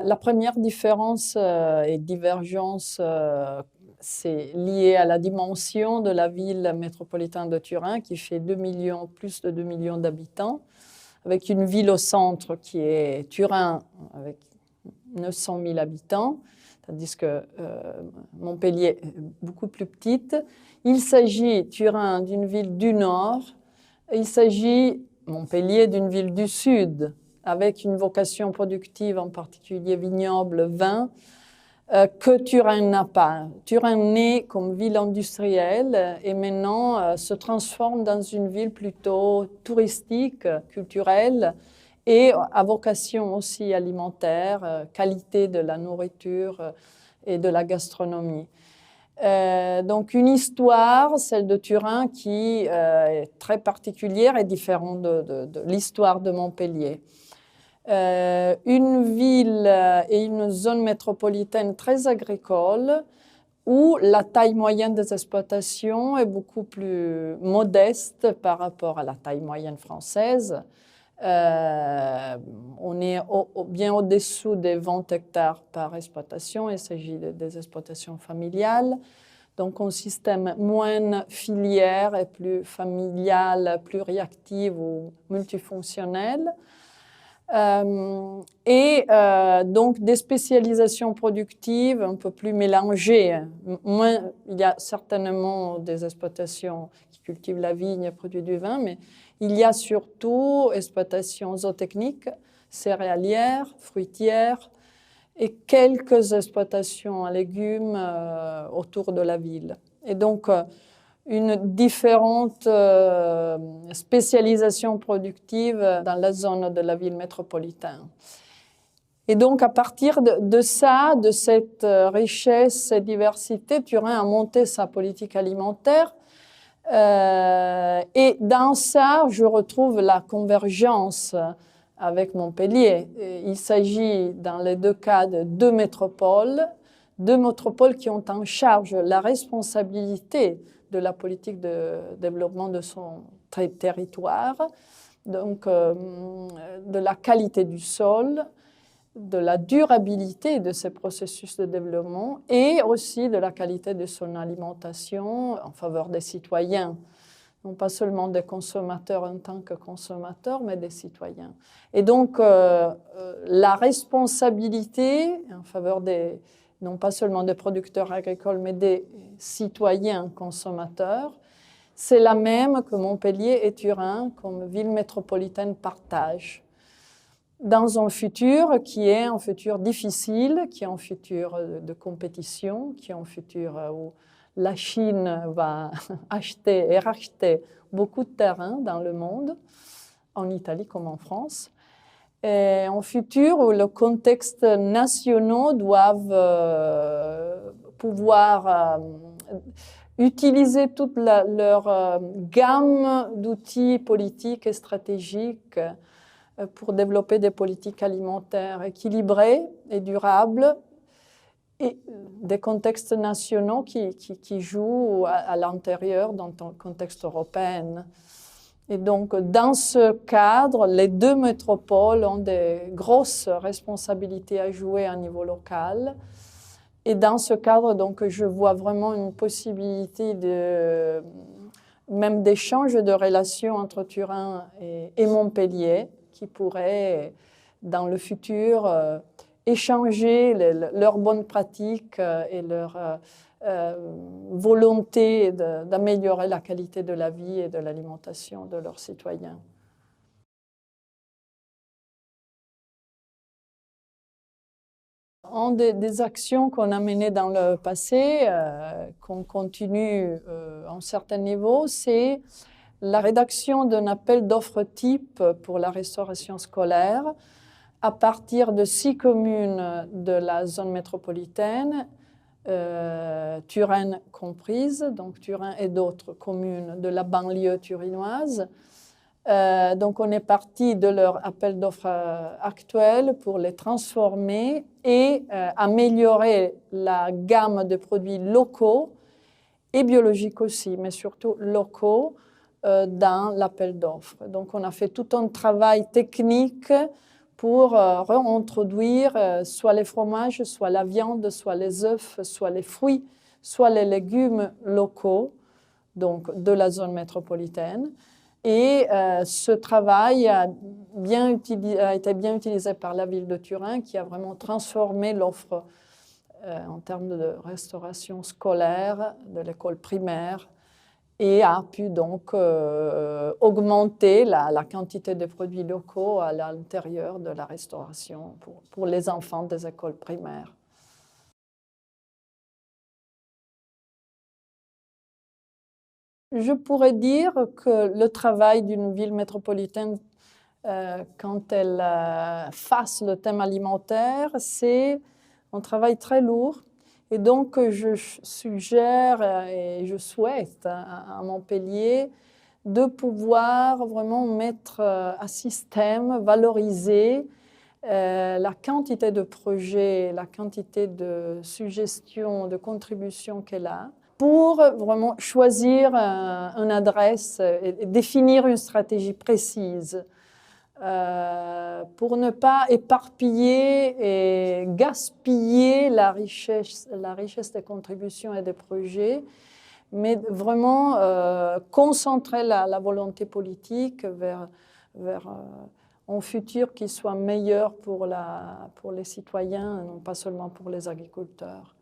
La première différence et divergence, c'est lié à la dimension de la ville métropolitaine de Turin, qui fait plus de 2 millions d'habitants, avec une ville au centre qui est Turin, avec 900 000 habitants, tandis que Montpellier est beaucoup plus petite. Il s'agit, Turin, d'une ville du nord, il s'agit, Montpellier, d'une ville du sud, avec une vocation productive, en particulier vignoble, vin, que Turin n'a pas. Turin naît comme ville industrielle et maintenant se transforme dans une ville plutôt touristique, culturelle, et à vocation aussi alimentaire, qualité de la nourriture et de la gastronomie. Donc une histoire, celle de Turin, qui est très particulière et différente de l'histoire de Montpellier. Une ville et une zone métropolitaine très agricole, où la taille moyenne des exploitations est beaucoup plus modeste par rapport à la taille moyenne française. On est bien au-dessous des 20 hectares par exploitation. Il s'agit des exploitations familiales. Donc, un système moins filière et plus familial, plus réactif ou multifonctionnel. Donc, des spécialisations productives un peu plus mélangées. Il y a certainement des exploitations qui cultivent la vigne et produisent du vin, mais il y a surtout exploitations zootechniques, céréalières, fruitières et quelques exploitations à légumes autour de la ville. Et donc, une différente spécialisation productive dans la zone de la ville métropolitaine. Et donc, à partir de ça, de cette richesse et diversité, Turin a monté sa politique alimentaire. Et dans ça, je retrouve la convergence avec Montpellier. Il s'agit, dans les deux cas, de deux métropoles qui ont en charge la responsabilité de la politique de développement de son territoire, donc de la qualité du sol, de la durabilité de ces processus de développement et aussi de la qualité de son alimentation en faveur des citoyens. Non pas seulement des consommateurs en tant que consommateurs, mais des citoyens. Et donc, la responsabilité en faveur non pas seulement des producteurs agricoles, mais des citoyens consommateurs, c'est la même que Montpellier et Turin, comme ville métropolitaine, partagent. Dans un futur qui est un futur difficile, qui est un futur de compétition, qui est un futur où la Chine va acheter et racheter beaucoup de terrain dans le monde, en Italie comme en France. Et un futur où le contexte national doivent pouvoir utiliser toute leur gamme d'outils politiques et stratégiques pour développer des politiques alimentaires équilibrées et durables et des contextes nationaux qui jouent à l'intérieur dans un contexte européen. Et donc, dans ce cadre, les deux métropoles ont des grosses responsabilités à jouer à niveau local. Et dans ce cadre, donc, je vois vraiment une possibilité même d'échange de relations entre Turin et Montpellier, qui pourraient, dans le futur, échanger leurs bonnes pratiques et leur volonté d'améliorer la qualité de la vie et de l'alimentation de leurs citoyens. Une des actions qu'on a menées dans le passé, qu'on continue à un certain niveau, c'est la rédaction d'un appel d'offres type pour la restauration scolaire à partir de 6 communes de la zone métropolitaine, Turin comprise, donc Turin et d'autres communes de la banlieue turinoise. Donc on est parti de leur appel d'offres actuel pour les transformer et améliorer la gamme de produits locaux et biologiques aussi, mais surtout locaux dans l'appel d'offres. Donc on a fait tout un travail technique pour réintroduire soit les fromages, soit la viande, soit les œufs, soit les fruits, soit les légumes locaux, donc de la zone métropolitaine. Et ce travail a été bien utilisé par la ville de Turin, qui a vraiment transformé l'offre en termes de restauration scolaire de l'école primaire et a pu donc augmenter la quantité de produits locaux à l'intérieur de la restauration pour les enfants des écoles primaires. Je pourrais dire que le travail d'une ville métropolitaine, quand elle face le thème alimentaire, c'est un travail très lourd. Et donc, je suggère et je souhaite à Montpellier de pouvoir vraiment mettre à système, valoriser la quantité de projets, la quantité de suggestions, de contributions qu'elle a, pour vraiment choisir une adresse et définir une stratégie précise. Pour ne pas éparpiller et gaspiller la richesse des contributions et des projets, mais vraiment concentrer la volonté politique vers un futur qui soit meilleur pour les citoyens, non pas seulement pour les agriculteurs.